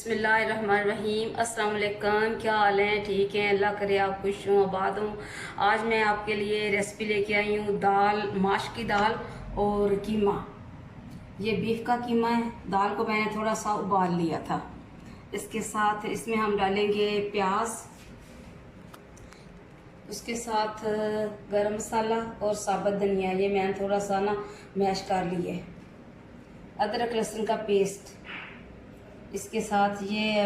बिस्मिल्लाहिर्रहमानिर्रहीम। अस्सलाम वालेकुम। क्या हाल है? ठीक है, अल्लाह करे आप खुश हों, आबाद हों। आज मैं आपके लिए रेसिपी लेके आई हूँ दाल, माश की दाल और कीमा। ये बीफ का कीमा है। दाल को मैंने थोड़ा सा उबाल लिया था। इसके साथ इसमें हम डालेंगे प्याज, उसके साथ गरम मसाला और साबुत धनिया। ये मैंने थोड़ा सा ना मैश कर लिया है। अदरक लहसुन का पेस्ट, इसके साथ ये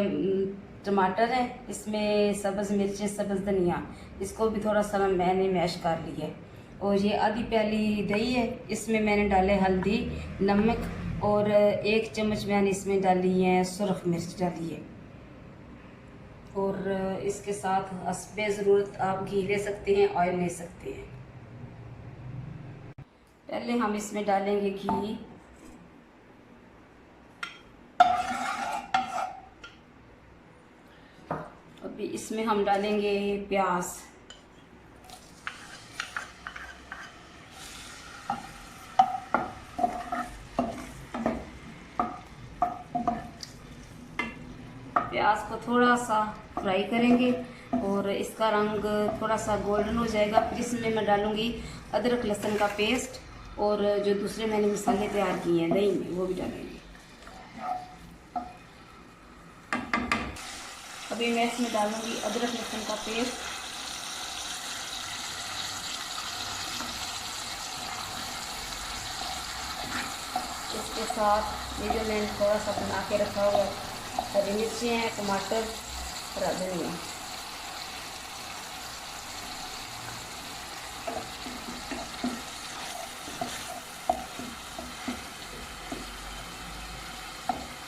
टमाटर है, इसमें सब्ज़ मिर्चें, सब्ज़ धनिया, इसको भी थोड़ा सा मैंने मैश कर लिया है। और ये आधी प्याली दही है, इसमें मैंने डाले हल्दी, नमक और 1 चम्मच मैंने इसमें डाली है सुरख मिर्च डाली है। और इसके साथ हस्बे ज़रूरत आप घी ले सकते हैं, ऑयल ले सकते हैं। पहले हम इसमें डालेंगे घी। अभी इसमें हम डालेंगे प्याज। प्याज को थोड़ा सा फ्राई करेंगे और इसका रंग थोड़ा सा गोल्डन हो जाएगा। फिर इसमें मैं डालूंगी अदरक लहसुन का पेस्ट और जो दूसरे मैंने मसाले तैयार किए हैं दही में, वो भी डालेंगे। अभी मैं इसमें डालूंगी अदरक लहसुन का पेस्ट। इसके साथ ये जो मैंने थोड़ा सा बना के रखा हुआ है, हरी मिर्ची हैं, टमाटर, हरा धनिया।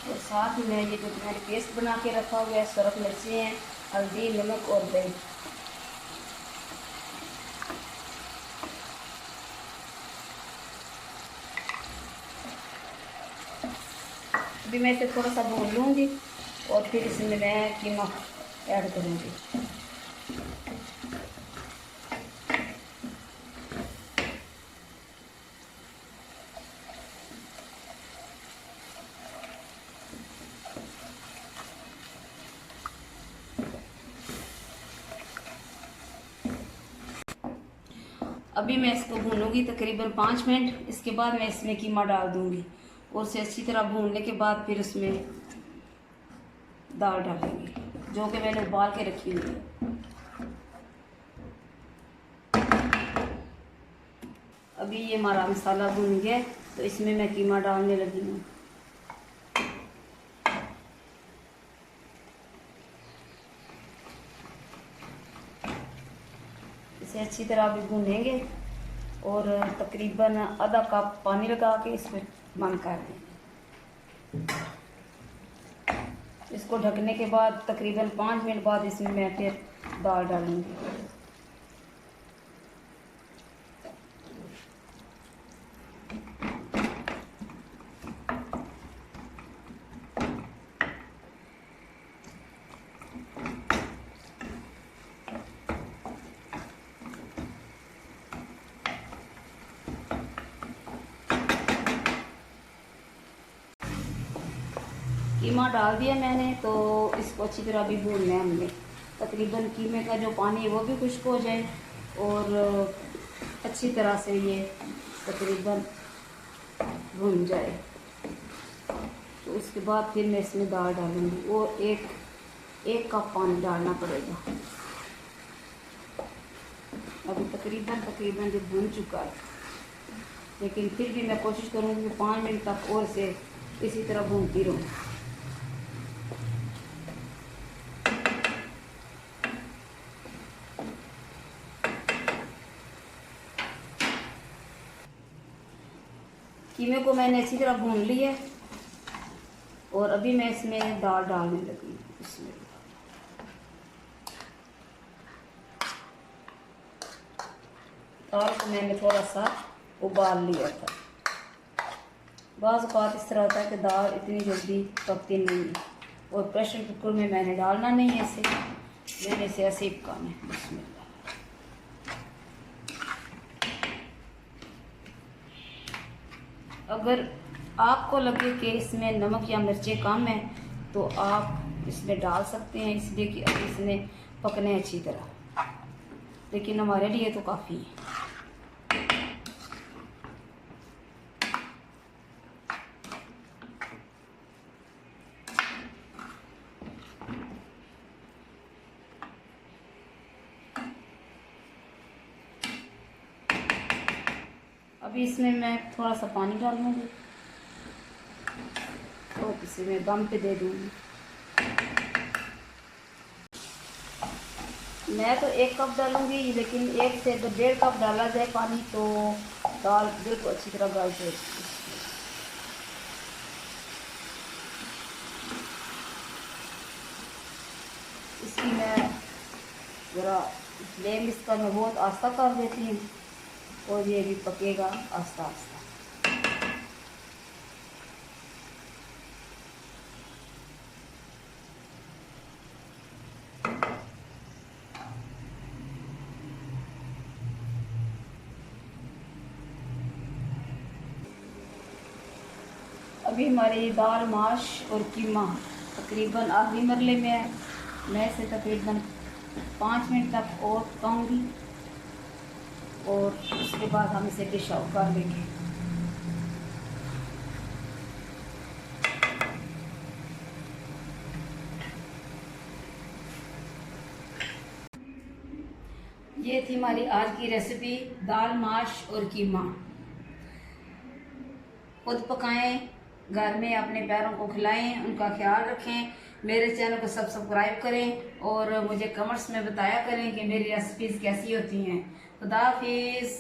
और साथ में ये जो मैंने पेस्ट बना के रखा हुआ है, सुरख मिर्ची हैं, हल्दी, नमक और दही। अभी मैं इसे थोड़ा सा भून लूँगी और फिर इसमें मैं कीमा ऐड करूँगी। अभी मैं इसको भूनूंगी तकरीबन 5 मिनट। इसके बाद मैं इसमें कीमा डाल दूँगी और इसे अच्छी तरह भूनने के बाद फिर उसमें दाल डालेंगे जो कि मैंने उबाल के रखी हुई है। अभी ये हमारा मसाला भून गया तो इसमें मैं कीमा डालने लगी हूँ। इसे अच्छी तरह भी भूनेंगे और तकरीबन आधा कप पानी लगा के इसमें बंद कर देंगे। इसको ढकने के बाद तकरीबन 5 मिनट बाद इसमें मैं फिर दाल डालूंगी। कीमा डाल दिया मैंने, तो इसको अच्छी तरह भी भूनना है हमने। तकरीबन कीमे का जो पानी है वो भी खुश्क हो जाए और अच्छी तरह से ये तकरीबन भून जाए। तो उसके बाद फिर मैं इसमें दाल डालूँगी। वो एक कप पानी डालना पड़ेगा। अभी तकरीबन जो भून चुका है, लेकिन फिर भी मैं कोशिश करूँगी कि 5 मिनट तक और से इसी तरह भूनती रहूँ। कीमे को मैंने अच्छी तरह भून लिया और अभी मैं इसमें दाल डालने लगी। इसमें दाल को मैंने थोड़ा सा उबाल लिया था। बाज़ औक़ात इस तरह होता है कि दाल इतनी जल्दी पकती नहीं है और प्रेशर कुकर में मैंने डालना नहीं है इसे, मैंने इसे ऐसे ही पकाना है। इसमें अगर आपको लगे कि इसमें नमक या मिर्चें कम है तो आप इसमें डाल सकते हैं, इसलिए कि अब इसमें पकने अच्छी तरह, लेकिन हमारे लिए तो काफ़ी है। अभी इसमें मैं थोड़ा सा पानी डालूँगी और इसे मैं दम पे दे दूँगी। मैं तो 1 कप डालूँगी, लेकिन 1 से 1.5 कप डाला जाए पानी तो दाल बिल्कुल अच्छी तरह गल जाएगी। इसकी मैं ज़रा फ्लेम इसका मैं बहुत आस्ता कर देती हूँ और ये भी पकेगा आस्ता आस्ता। अभी हमारी दाल माश और कीमा तकरीबन आखिरी मरले में है। मैं इसे तकरीबन 5 मिनट तक और पकाऊंगी और उसके बाद हम इसे डिश आउट कर लेंगे। ये थी हमारी आज की रेसिपी, दाल माश और कीमा। खुद पकाएं, घर में अपने प्यारों को खिलाएं, उनका ख्याल रखें। मेरे चैनल को सब्सक्राइब करें और मुझे कमेंट्स में बताया करें कि मेरी रेसिपीज़ कैसी होती हैं। खुदा हाफिज़।